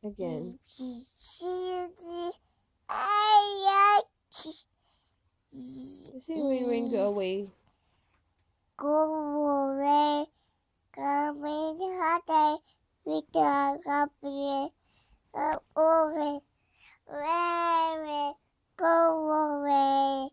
Again. Say rain, go away. Go away, coming hot with the company. Go away, go away.